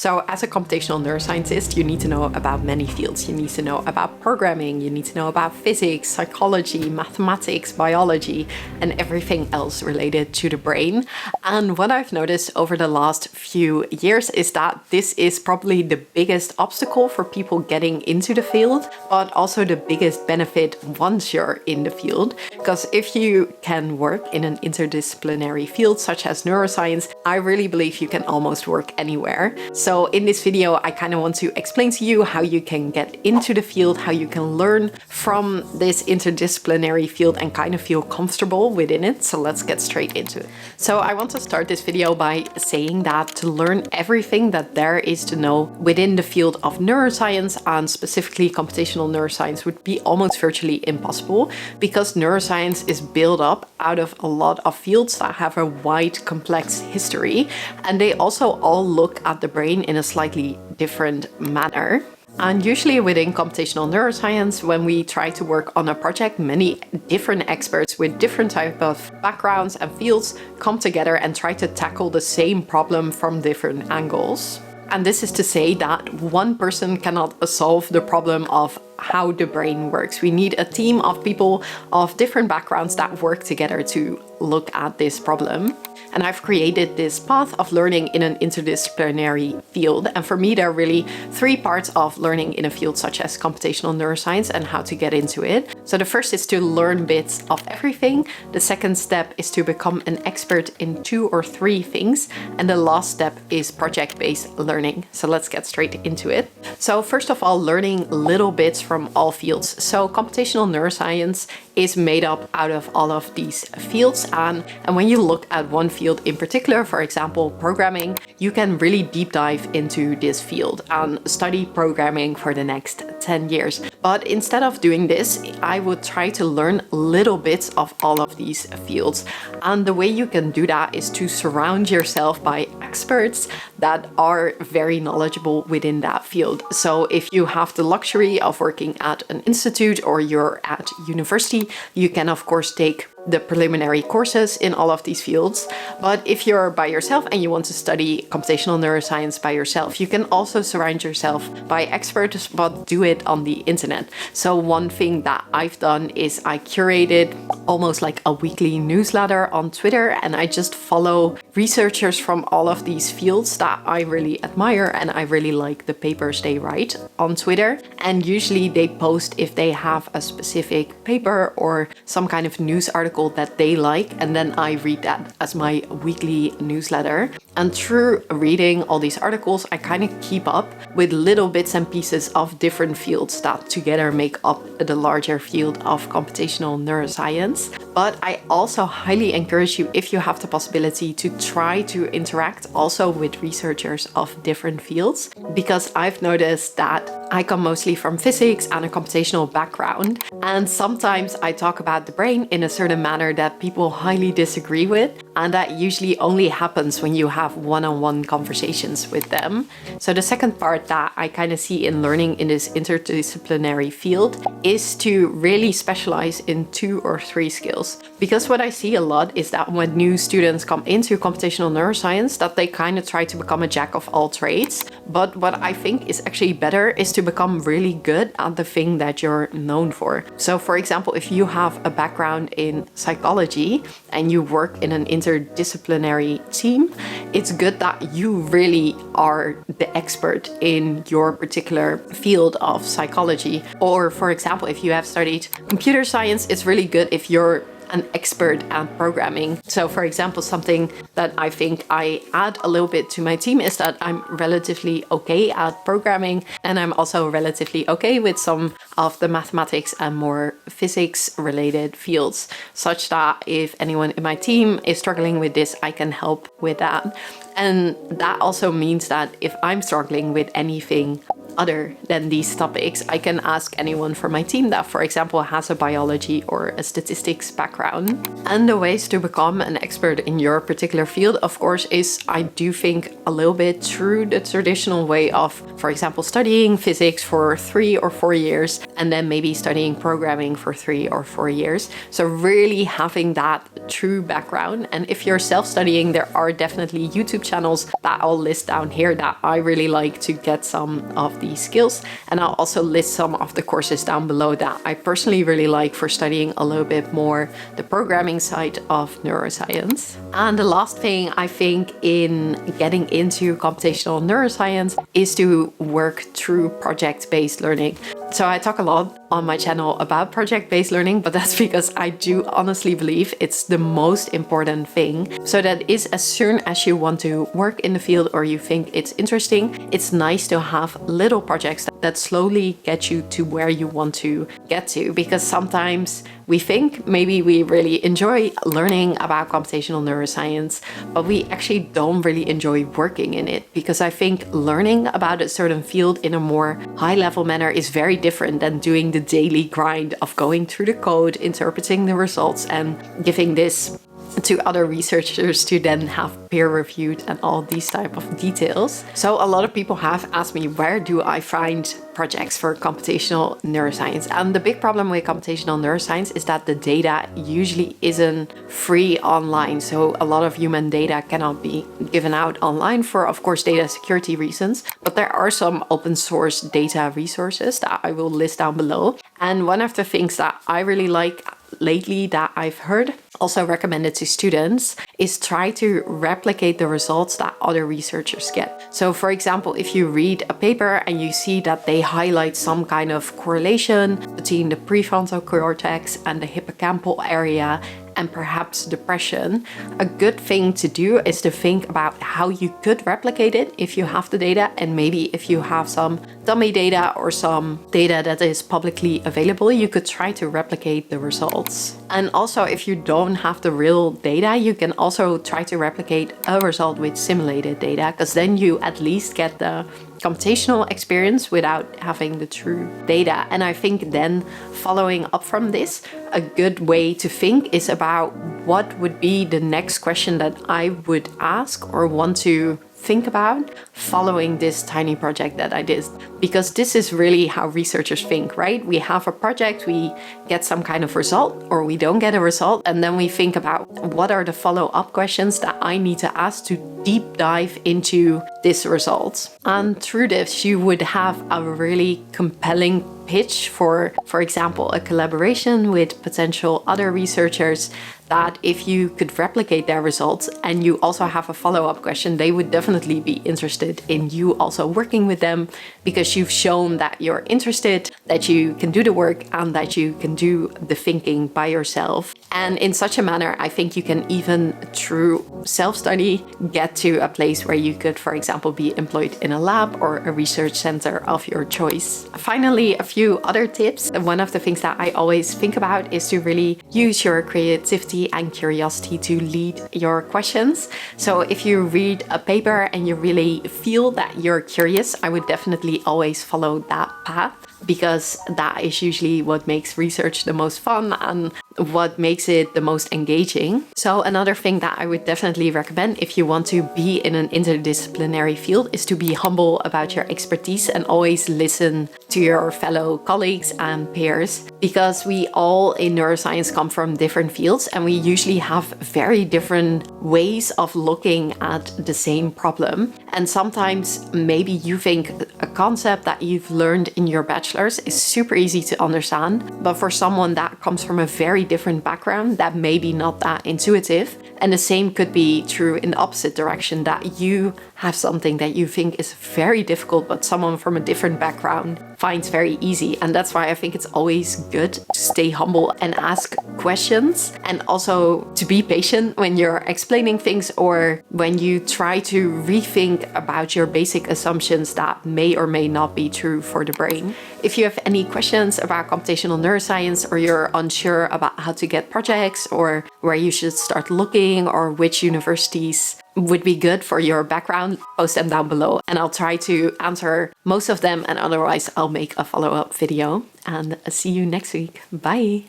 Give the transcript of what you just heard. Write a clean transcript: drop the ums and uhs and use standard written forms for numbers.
So as a computational neuroscientist, you need to know about many fields. You need to know about programming, you need to know about physics, psychology, mathematics, biology, and everything else related to the brain. And what I've noticed over the last few years is that this is probably the biggest obstacle for people getting into the field, but also the biggest benefit once you're in the field. Because if you can work in an interdisciplinary field such as neuroscience, I really believe you can almost work anywhere. So in this video, I kind of want to explain to you how you can get into the field, how you can learn from this interdisciplinary field and kind of feel comfortable within it. So let's get straight into it. So I want to start this video by saying that to learn everything that there is to know within the field of neuroscience, and specifically computational neuroscience, would be almost virtually impossible, because neuroscience is built up out of a lot of fields that have a wide, complex history, and they also all look at the brain in a slightly different manner. And usually within computational neuroscience, when we try to work on a project, many different experts with different type of backgrounds and fields come together and try to tackle the same problem from different angles. And this is to say that one person cannot solve the problem of how the brain works. We need a team of people of different backgrounds that work together to look at this problem. And I've created this path of learning in an interdisciplinary field. And for me, there are really three parts of learning in a field such as computational neuroscience and how to get into it. So the first is to learn bits of everything. The second step is to become an expert in 2 or 3 things. And the last step is project-based learning. So let's get straight into it. So first of all, learning little bits from all fields. So computational neuroscience is made up out of all of these fields. And when you look at one field in particular, for example, programming, you can really deep dive into this field and study programming for the next 10 years. But instead of doing this, I would try to learn little bits of all of these fields. And the way you can do that is to surround yourself by experts that are very knowledgeable within that field. So if you have the luxury of working at an institute or you're at university, you can of course take the preliminary courses in all of these fields. But if you're by yourself and you want to study computational neuroscience by yourself, you can also surround yourself by experts, but do it on the internet. So one thing that I've done is I curated almost like a weekly newsletter on Twitter, and I just follow researchers from all of these fields that I really admire, and I really like the papers they write on Twitter. And usually they post if they have a specific paper or some kind of news article that they like, and then I read that as my weekly newsletter. And through reading all these articles, I kind of keep up with little bits and pieces of different fields that together make up the larger field of computational neuroscience. But I also highly encourage you, if you have the possibility, to try to interact also with researchers of different fields, because I've noticed that I come mostly from physics and a computational background, and sometimes I talk about the brain in a certain manner that people highly disagree with, and that usually only happens when you have one-on-one conversations with them. So the second part that I kind of see in learning in this interdisciplinary field is to really specialize in 2 or 3 skills. Because what I see a lot is that when new students come into computational neuroscience, that they kind of try to become a jack of all trades. But what I think is actually better is to become really good at the thing that you're known for. So for example, if you have a background in psychology and you work in an interdisciplinary team, it's good that you really are the expert in your particular field of psychology. Or for example, if you have studied computer science, it's really good if you're an expert at programming. So for example, something that I think I add a little bit to my team is that I'm relatively okay at programming, and I'm also relatively okay with some of the mathematics and more physics related fields, such that if anyone in my team is struggling with this, I can help with that. And that also means that if I'm struggling with anything other than these topics. I can ask anyone from my team that, for example, has a biology or a statistics background. And the ways to become an expert in your particular field, of course, is, I do think, a little bit through the traditional way of, for example, studying physics for 3 or 4 years and then maybe studying programming for 3 or 4 years. So really having that true background. And if you're self-studying, there are definitely YouTube channels that I'll list down here that I really like to get some of these skills. And I'll also list some of the courses down below that I personally really like for studying a little bit more the programming side of neuroscience. And the last thing I think in getting into computational neuroscience is to work through project-based learning. So I talk a lot on my channel about project-based learning, but that's because I do honestly believe it's the most important thing. So that is, as soon as you want to work in the field or you think it's interesting, it's nice to have little projects that slowly get you to where you want to get to. Because sometimes we think maybe we really enjoy learning about computational neuroscience, but we actually don't really enjoy working in it. Because I think learning about a certain field in a more high-level manner is very different than doing the daily grind of going through the code, interpreting the results, and giving this to other researchers to then have peer reviewed and all these type of details. So a lot of people have asked me, where do I find projects for computational neuroscience? And the big problem with computational neuroscience is that the data usually isn't free online. So a lot of human data cannot be given out online for, of course, data security reasons. But there are some open source data resources that I will list down below. And one of the things that I really like lately that I've heard, also recommended to students, is try to replicate the results that other researchers get. So for example, if you read a paper and you see that they highlight some kind of correlation between the prefrontal cortex and the hippocampal area and perhaps depression, a good thing to do is to think about how you could replicate it if you have the data, and maybe if you have some dummy data or some data that is publicly available, you could try to replicate the results. And also, if you don't have the real data, you can also try to replicate a result with simulated data, because then you at least get the computational experience without having the true data. And I think then following up from this, a good way to think is about what would be the next question that I would ask or want to think about following this tiny project that I did. Because this is really how researchers think, right? We have a project, we get some kind of result or we don't get a result, and then we think about what are the follow-up questions that I need to ask to deep dive into this result. And through this, you would have a really compelling pitch for example, a collaboration with potential other researchers, that if you could replicate their results and you also have a follow-up question, they would definitely be interested in you also working with them, because you've shown that you're interested, that you can do the work, and that you can do the thinking by yourself. And in such a manner, I think you can even through self-study get to a place where you could, for example, be employed in a lab or a research center of your choice. Finally, a few other tips. One of the things that I always think about is to really use your creativity and curiosity to lead your questions. So if you read a paper and you really feel that you're curious, I would definitely always follow that path, because that is usually what makes research the most fun and what makes it the most engaging. So another thing that I would definitely recommend if you want to be in an interdisciplinary field is to be humble about your expertise and always listen to your fellow colleagues and peers, because we all in neuroscience come from different fields and we usually have very different ways of looking at the same problem. And sometimes maybe you think a concept that you've learned in your bachelor's is super easy to understand, but for someone that comes from a very different background, that may be not that intuitive. And the same could be true in the opposite direction, that you have something that you think is very difficult, but someone from a different background finds very easy. And that's why I think it's always good to stay humble and ask questions, and also to be patient when you're explaining things or when you try to rethink about your basic assumptions that may or may not be true for the brain. If you have any questions about computational neuroscience, or you're unsure about how to get projects or where you should start looking studying or which universities would be good for your background, post them down below and I'll try to answer most of them, and otherwise I'll make a follow-up video. And see you next week. Bye!